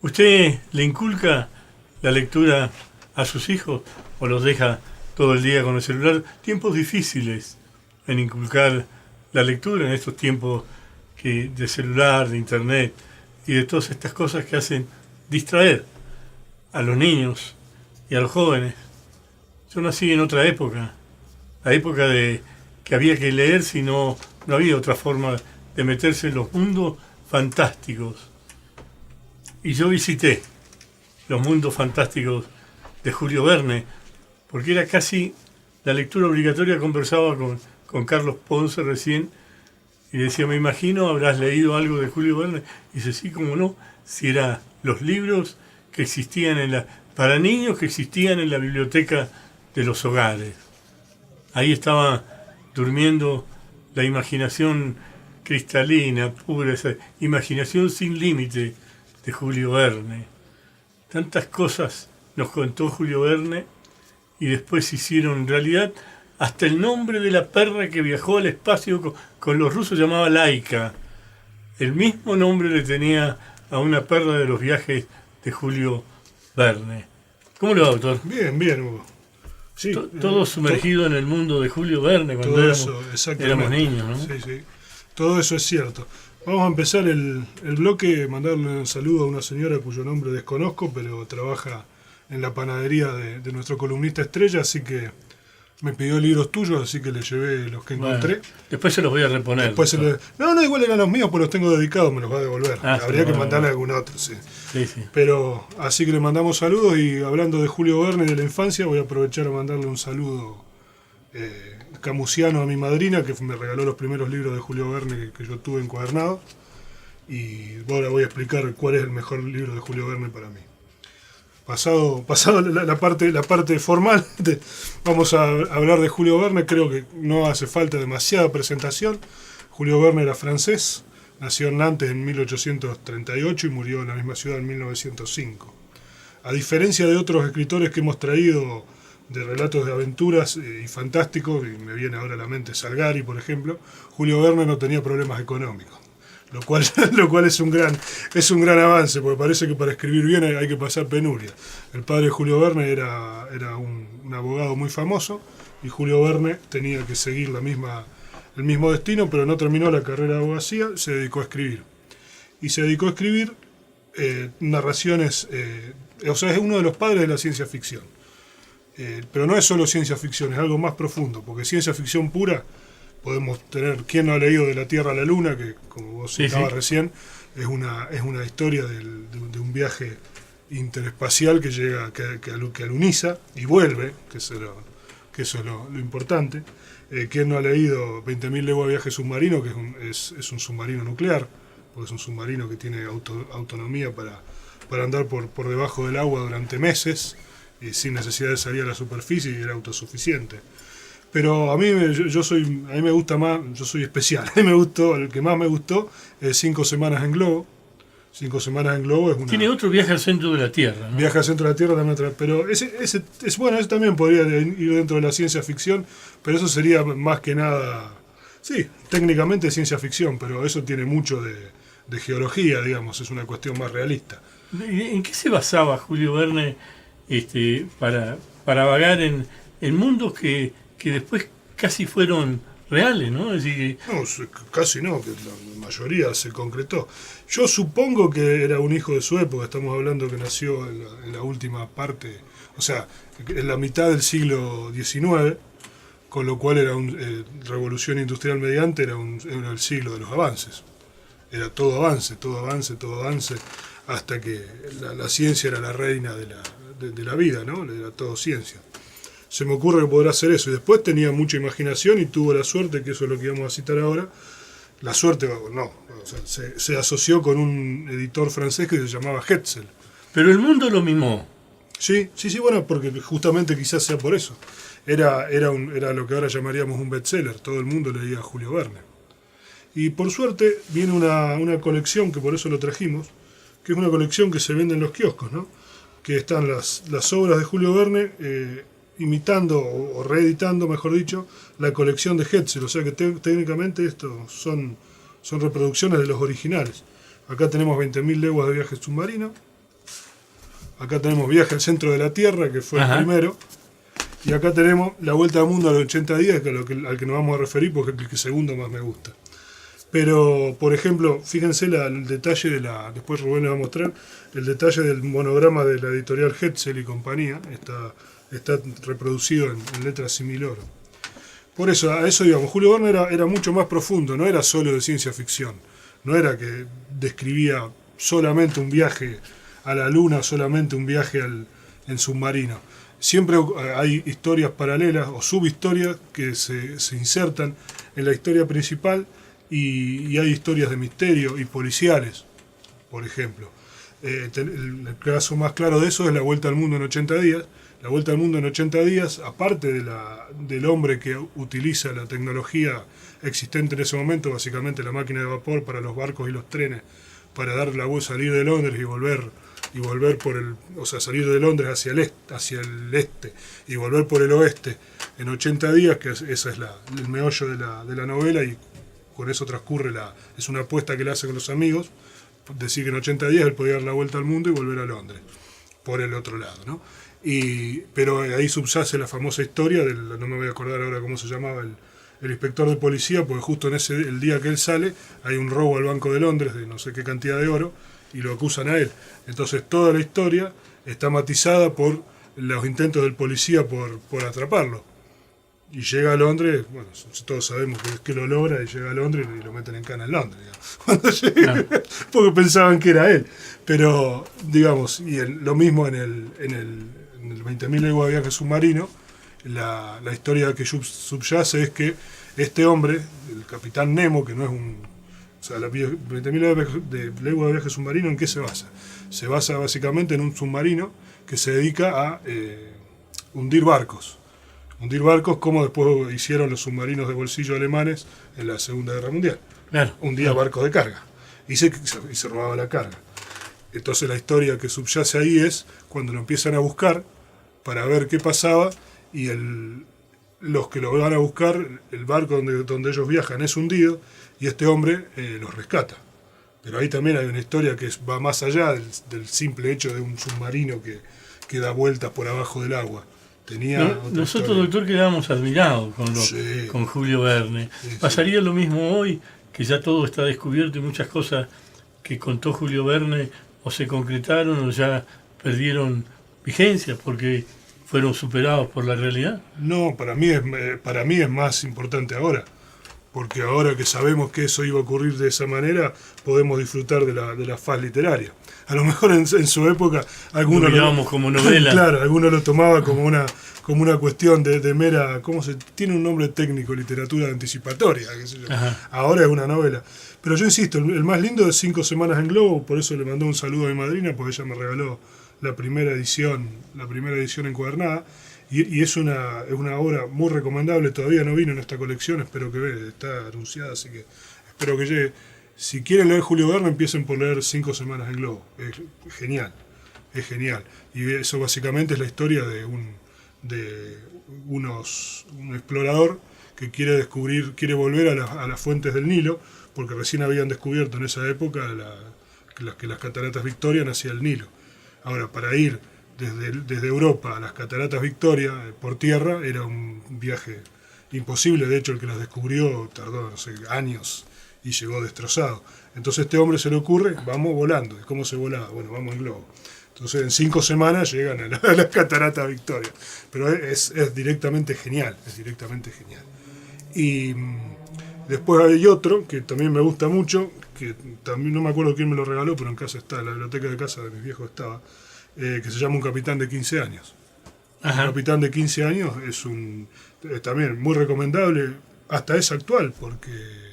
¿Usted le inculca la lectura a sus hijos o los deja todo el día con el celular? Tiempos difíciles en inculcar la lectura en estos tiempos de celular, de internet y de todas estas cosas que hacen distraer a los niños y a los jóvenes. Yo nací en otra época, la época de que había que leer si no había otra forma de meterse en los mundos fantásticos. Y yo visité los mundos fantásticos de Julio Verne, porque era casi la lectura obligatoria. Conversaba con Carlos Ponce recién y decía, me imagino, habrás leído algo de Julio Verne. Y dice, sí, cómo no, si eran los libros que existían para niños que existían en la biblioteca de los hogares. Ahí estaba durmiendo la imaginación cristalina, pura, esa imaginación sin límite de Julio Verne. Tantas cosas nos contó Julio Verne y después hicieron realidad. Hasta el nombre de la perra que viajó al espacio con los rusos llamaba Laika. El mismo nombre le tenía a una perra de los viajes de Julio Verne. ¿Cómo le va, doctor? Bien, bien, Hugo. Sí, todo sumergido en el mundo de Julio Verne cuando éramos niños, ¿no? Sí, sí. Todo eso es cierto. Vamos a empezar el bloque, mandarle un saludo a una señora cuyo nombre desconozco, pero trabaja en la panadería de nuestro columnista estrella, así que me pidió libros tuyos, así que le llevé los que encontré. Bueno, después se los voy a reponer. No, igual eran los míos, pues los tengo dedicados, me los va a devolver. Habría que mandarle algún otro, sí. Sí. Pero así que le mandamos saludos, y hablando de Julio Verne y de la infancia, voy a aprovechar a mandarle un saludo camusiano a mi madrina, que me regaló los primeros libros de Julio Verne que yo tuve encuadernados. Y ahora voy a explicar cuál es el mejor libro de Julio Verne para mí. Pasado la parte formal, vamos a hablar de Julio Verne. Creo que no hace falta demasiada presentación. Julio Verne era francés, nació en Nantes en 1838 y murió en la misma ciudad en 1905. A diferencia de otros escritores que hemos traído de relatos de aventuras y fantásticos, y me viene ahora a la mente Salgari, por ejemplo, Julio Verne no tenía problemas económicos. Lo cual es un gran avance, porque parece que para escribir bien hay que pasar penuria. El padre de Julio Verne era un abogado muy famoso, y Julio Verne tenía que seguir el mismo destino, pero no terminó la carrera de abogacía, se dedicó a escribir. Y se dedicó a escribir narraciones, es uno de los padres de la ciencia ficción. Pero no es solo ciencia ficción, es algo más profundo, porque ciencia ficción pura podemos tener. ¿Quién no ha leído De la Tierra a la Luna? Que, como vos citabas recién, es una historia de un viaje interespacial que llega, que aluniza y vuelve, que eso es lo importante. ¿Quién no ha leído 20.000 leguas de viaje submarino? Que es un submarino nuclear, porque es un submarino que tiene autonomía para andar por debajo del agua durante meses y sin necesidad de salir a la superficie, y era autosuficiente. Pero a mí me gusta más, yo soy especial. El que más me gustó es 5 semanas en globo. 5 semanas en globo es una... Tiene otro viaje al centro de la Tierra, ¿no? Viaje al centro de la Tierra también, pero ese también podría ir dentro de la ciencia ficción, pero eso sería más que nada, sí, técnicamente ciencia ficción, pero eso tiene mucho de geología, digamos, es una cuestión más realista. ¿En qué se basaba Julio Verne para vagar en mundos que después casi fueron reales, ¿no? Es decir, no, casi no, que la mayoría se concretó. Yo supongo que era un hijo de su época, estamos hablando que nació en la última parte, o sea, en la mitad del siglo XIX, con lo cual era revolución industrial mediante, era el siglo de los avances. Era todo avance, hasta que la ciencia era la reina de la vida, ¿no? Era todo ciencia. Se me ocurre que podrá hacer eso. Y después tenía mucha imaginación y tuvo la suerte, que eso es lo que vamos a citar ahora. La suerte, no. O sea, se asoció con un editor francés que se llamaba Hetzel. Pero el mundo lo mimó. Sí, bueno, porque justamente quizás sea por eso. Era lo que ahora llamaríamos un bestseller. Todo el mundo leía a Julio Verne. Y por suerte viene una colección, que por eso lo trajimos, que es una colección que se vende en los kioscos, ¿no? Que están las obras de Julio Verne imitando o reeditando, mejor dicho, la colección de Hetzel. O sea que técnicamente estos son reproducciones de los originales. Acá tenemos 20.000 leguas de viaje submarino, Acá tenemos Viaje al centro de la Tierra, que fue el primero. Y acá tenemos La vuelta al mundo a los 80 días, que al que nos vamos a referir porque es el que segundo más me gusta. Pero, por ejemplo, fíjense el detalle después Rubén le va a mostrar, el detalle del monograma de la editorial Hetzel y compañía, está reproducido en letras similoro. Por eso, a eso digamos, Julio Verne era mucho más profundo, no era solo de ciencia ficción, no era que describía solamente un viaje a la luna, solamente un viaje en submarino. Siempre hay historias paralelas o subhistorias que se insertan en la historia principal y hay historias de misterio y policiales, por ejemplo. El caso más claro de eso es La vuelta al mundo en 80 días. La vuelta al mundo en 80 días, aparte del hombre que utiliza la tecnología existente en ese momento, básicamente la máquina de vapor para los barcos y los trenes, para dar la vuelta, salir de Londres y volver salir de Londres hacia el este y volver por el oeste en 80 días, que esa es el meollo de la novela, y con eso transcurre es una apuesta que le hace con los amigos, decir que en 80 días él podía dar la vuelta al mundo y volver a Londres por el otro lado, ¿no? Pero ahí subyace la famosa historia no me voy a acordar ahora cómo se llamaba el inspector de policía, porque justo el día que él sale hay un robo al Banco de Londres de no sé qué cantidad de oro y lo acusan a él. Entonces toda la historia está matizada por los intentos del policía por atraparlo. Y llega a Londres, bueno, todos sabemos que lo logra, y llega a Londres y lo meten en cana en Londres, digamos, cuando llega, porque pensaban que era él. Pero, digamos, lo mismo en el 20.000 leguas de viaje submarino, la historia que subyace es que este hombre, el capitán Nemo, que no es o sea, la 20.000 leguas de viaje submarino, ¿en qué se basa? Se basa básicamente en un submarino que se dedica a hundir barcos. Hundir barcos como después hicieron los submarinos de bolsillo alemanes en la Segunda Guerra Mundial. Hundía barcos de carga y se robaba la carga. Entonces la historia que subyace ahí es cuando lo empiezan a buscar para ver qué pasaba, y los que lo van a buscar, el barco donde ellos viajan es hundido y este hombre los rescata. Pero ahí también hay una historia que va más allá del simple hecho de un submarino que da vueltas por abajo del agua. Nosotros, doctor, quedábamos admirados con Julio Verne. Sí. ¿Pasaría lo mismo hoy, que ya todo está descubierto y muchas cosas que contó Julio Verne o se concretaron o ya perdieron vigencia porque fueron superados por la realidad? No, para mí es más importante ahora, porque ahora que sabemos que eso iba a ocurrir de esa manera, podemos disfrutar de la faz literaria. A lo mejor en su época algunos como novela. Claro, algunos lo tomaba como una cuestión de mera, tiene un nombre técnico, literatura anticipatoria, qué sé yo. Ahora es una novela. Pero yo insisto, el más lindo es 5 semanas en Globo, por eso le mandé un saludo a mi madrina, porque ella me regaló la primera edición encuadernada, y es una obra muy recomendable. Todavía no vino en esta colección, espero que está anunciada, así que espero que llegue. Si quieren leer Julio Verne, empiecen por leer 5 semanas en Globo. Es genial. Y eso básicamente es la historia de un explorador que quiere volver a las fuentes del Nilo, porque recién habían descubierto en esa época que las cataratas Victoria nacían el Nilo. Ahora, para ir desde Europa a las cataratas Victoria por tierra era un viaje imposible. De hecho, el que las descubrió tardó, años y llegó destrozado. Entonces a este hombre se le ocurre, vamos volando. ¿Y cómo se volaba? Bueno, vamos en globo. Entonces en 5 semanas llegan a las cataratas Victoria. Pero es directamente genial, Y después hay otro que también me gusta mucho, que también no me acuerdo quién me lo regaló, pero en casa está, en la biblioteca de casa de mis viejos estaba, que se llama Un capitán de 15 años. Un capitán de 15 años es también muy recomendable, hasta es actual porque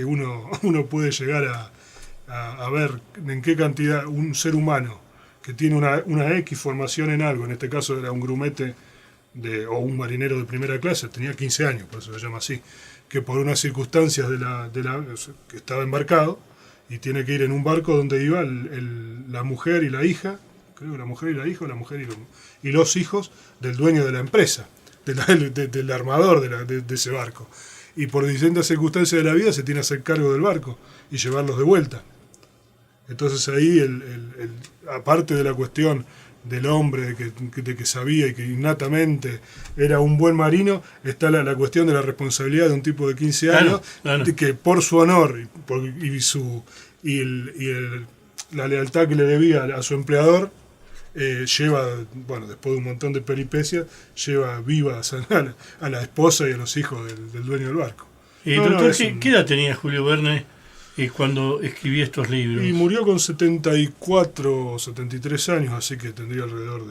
uno puede llegar a ver en qué cantidad un ser humano que tiene una X formación en algo, en este caso era un grumete o un marinero de primera clase, tenía 15 años, por eso se llama así, que por unas circunstancias que estaba embarcado y tiene que ir en un barco donde iba la mujer y la hija, creo que la mujer y la hija, o la mujer y los hijos del dueño de la empresa, del armador de ese barco. Y por distintas circunstancias de la vida se tiene que hacer cargo del barco y llevarlos de vuelta. Entonces ahí, aparte de la cuestión del hombre de que sabía y que innatamente era un buen marino, está la cuestión de la responsabilidad de un tipo de 15 años, claro. De que por su honor la lealtad que le debía a su empleador, lleva, bueno, después de un montón de peripecias, lleva vivas a la esposa y a los hijos del dueño del barco. Doctor, ¿qué edad tenía Julio Verne cuando escribía estos libros? Y murió con 74 o 73 años, así que tendría alrededor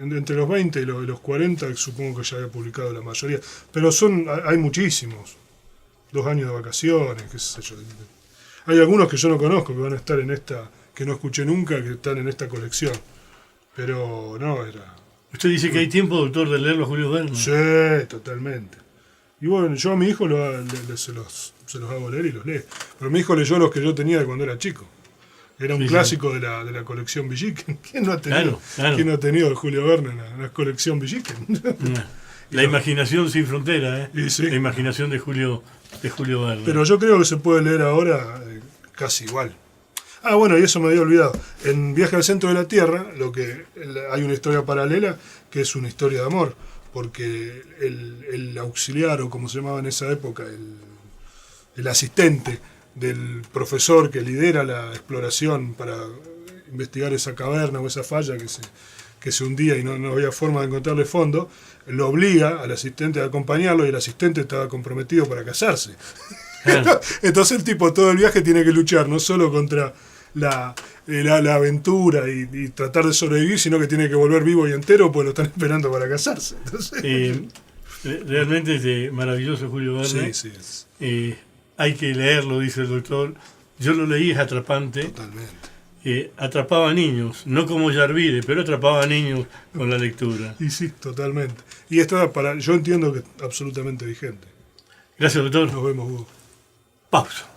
entre los 20 y los 40, supongo que ya había publicado la mayoría. Pero hay muchísimos. 2 años de vacaciones, qué sé yo. Hay algunos que yo no conozco que van a estar en esta, que no escuché nunca, que están en esta colección. Pero no, era... ¿Usted dice que hay tiempo, doctor, de leerlo a Julio Verne? Sí, totalmente. Y bueno, yo a mi hijo se los hago leer y los lee. Pero mi hijo leyó los que yo tenía de cuando era chico. Era un clásico de la colección Villiquen. ¿Quién no ha tenido, ¿quién no ha tenido el Julio Verne en la colección Villiquen? La imaginación sin frontera, sí. La imaginación de Julio Verne. Pero yo creo que se puede leer ahora casi igual. Ah, bueno, y eso me había olvidado. En Viaje al Centro de la Tierra, hay una historia paralela que es una historia de amor, porque el auxiliar, o como se llamaba en esa época, el asistente del profesor que lidera la exploración para investigar esa caverna o esa falla que se hundía y no había forma de encontrarle fondo, lo obliga al asistente a acompañarlo, y el asistente estaba comprometido para casarse. Entonces el tipo todo el viaje tiene que luchar no solo contra la aventura y tratar de sobrevivir, sino que tiene que volver vivo y entero, pues lo están esperando para casarse. Entonces... realmente es maravilloso Julio Verne. Sí, es. Hay que leerlo, dice el doctor. Yo lo leí, es atrapante. Totalmente. Atrapaba a niños, no como Yarvide, pero atrapaba a niños con la lectura. Y sí, totalmente. Y esto yo entiendo que es absolutamente vigente. Gracias, doctor. Nos vemos, Hugo. Pausa.